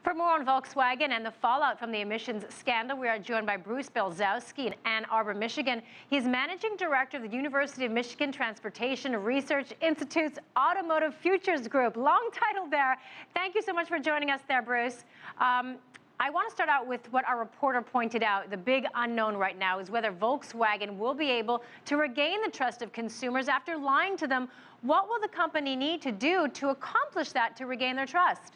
For more on Volkswagen and the fallout from the emissions scandal, we are joined by Bruce Belzowski in Ann Arbor, Michigan. He's managing director of the University of Michigan Transportation Research Institute's Automotive Futures Group. Long title there. Thank you so much for joining us there, Bruce. I want to start out with what our reporter pointed out. The big unknown right now is whether Volkswagen will be able to regain the trust of consumers after lying to them. What will the company need to do to accomplish that, to regain their trust?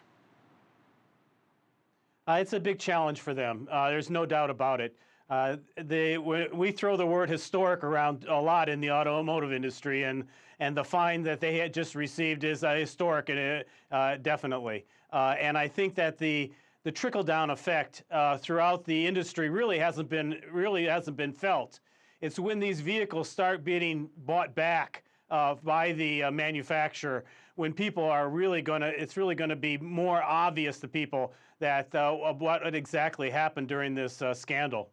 It's a big challenge for them. There's no doubt about it. We throw the word historic around a lot in the automotive industry, and the fine that they had just received is historic, definitely. And I think that the trickle-down effect throughout the industry really hasn't been felt. It's when these vehicles start being bought back by the manufacturer, when people are it's really gonna be more obvious to people that what exactly happened during this scandal.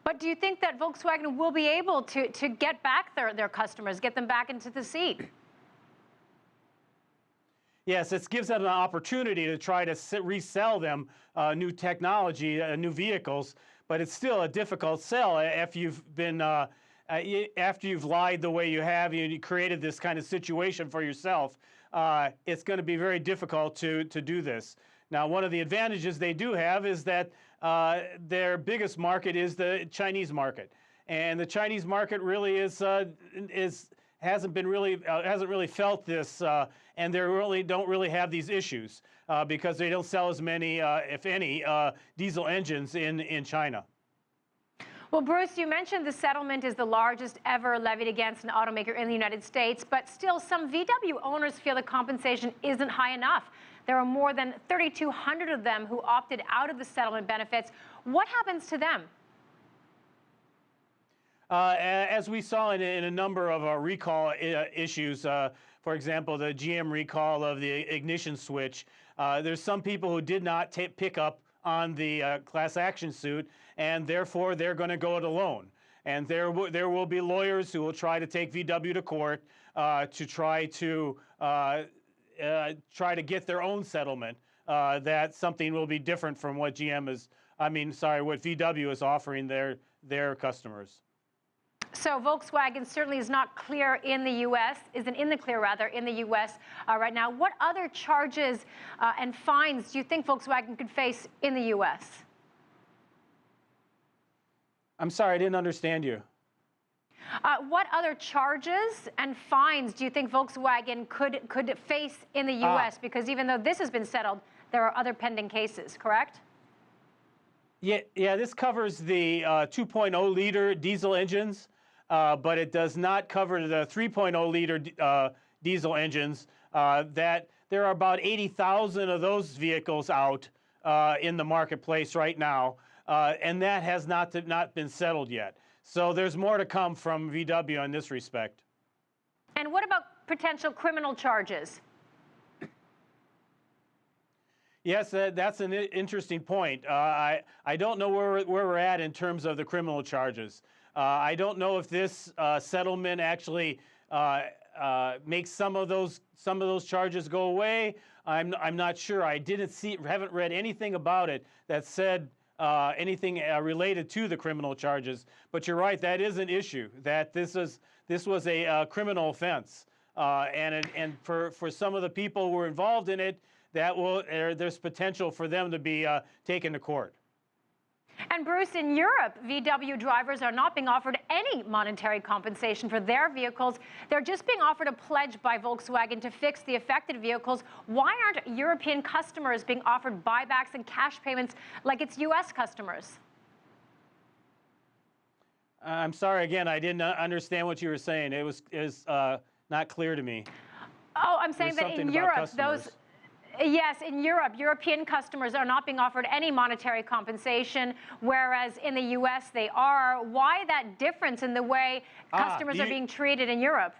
But do you think that Volkswagen will be able to get back their customers, get them back into the seat? Yes, it gives them an opportunity to try to resell them new technology, new vehicles, but it's still a difficult sell if you've been after you've lied the way you have, you created this kind of situation for yourself. It's going to be very difficult to do this. Now, one of the advantages they do have is that their biggest market is the Chinese market, and the Chinese market really hasn't really felt this, and they don't really have these issues because they don't sell as many, if any, diesel engines in China. Well, Bruce, you mentioned the settlement is the largest ever levied against an automaker in the United States, but still some VW owners feel the compensation isn't high enough. There are more than 3,200 of them who opted out of the settlement benefits. What happens to them? As we saw in a number of recall issues, for example, the GM recall of the ignition switch, there's some people who did not pick up on the class action suit, and therefore they're going to go it alone. And there will be lawyers who will try to take VW to court to try to get their own settlement. That something will be different from what what VW is offering their customers. So Volkswagen certainly is not clear in the U.S., isn't in the clear rather in the U.S. Right now. What other charges and fines do you think Volkswagen could face in the U.S.? I'm sorry, I didn't understand you. What other charges and fines do you think Volkswagen could face in the U.S.? Because even though this has been settled, there are other pending cases, correct? Yeah, this covers the 2.0 liter diesel engines, but it does not cover the 3.0 liter diesel engines. That there are about 80,000 of those vehicles out in the marketplace right now, and that has not been settled yet. So there's more to come from VW in this respect. And what about potential criminal charges? Yes, that's an interesting point. I don't know where we're at in terms of the criminal charges. I don't know if this settlement actually makes some of those charges go away. I'm not sure. I haven't read anything about it that said anything related to the criminal charges. But you're right, that is an issue. That this was a criminal offense, and for some of the people who were involved in it, there's potential for them to be taken to court. And Bruce, in Europe, VW drivers are not being offered any monetary compensation for their vehicles. They're just being offered a pledge by Volkswagen to fix the affected vehicles. Why aren't European customers being offered buybacks and cash payments like its U.S. customers? I'm sorry, again, I didn't understand what you were saying. It was not clear to me. Oh, I'm saying that in Europe, Yes, in Europe, European customers are not being offered any monetary compensation, whereas in the U.S. they are. Why that difference in the way customers are being treated in Europe?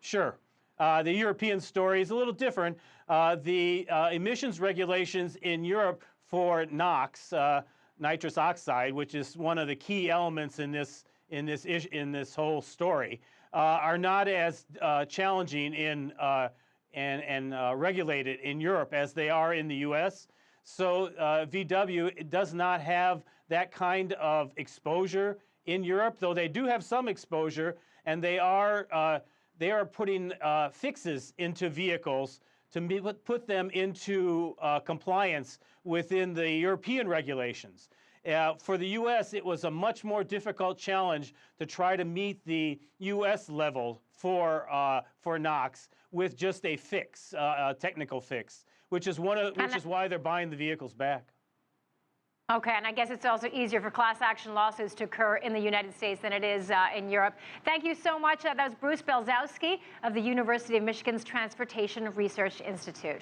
Sure. The European story is a little different. The emissions regulations in Europe for NOx, nitrous oxide, which is one of the key elements in this whole story, are not as challenging and regulated in Europe as they are in the U.S. So VW does not have that kind of exposure in Europe, though they do have some exposure, and they are putting fixes into vehicles to put them into compliance within the European regulations. For the U.S., it was a much more difficult challenge to try to meet the U.S. level for NOx with just a fix, a technical fix, which is why they're buying the vehicles back. Okay, and I guess it's also easier for class action lawsuits to occur in the United States than it is in Europe. Thank you so much. That was Bruce Belzowski of the University of Michigan's Transportation Research Institute.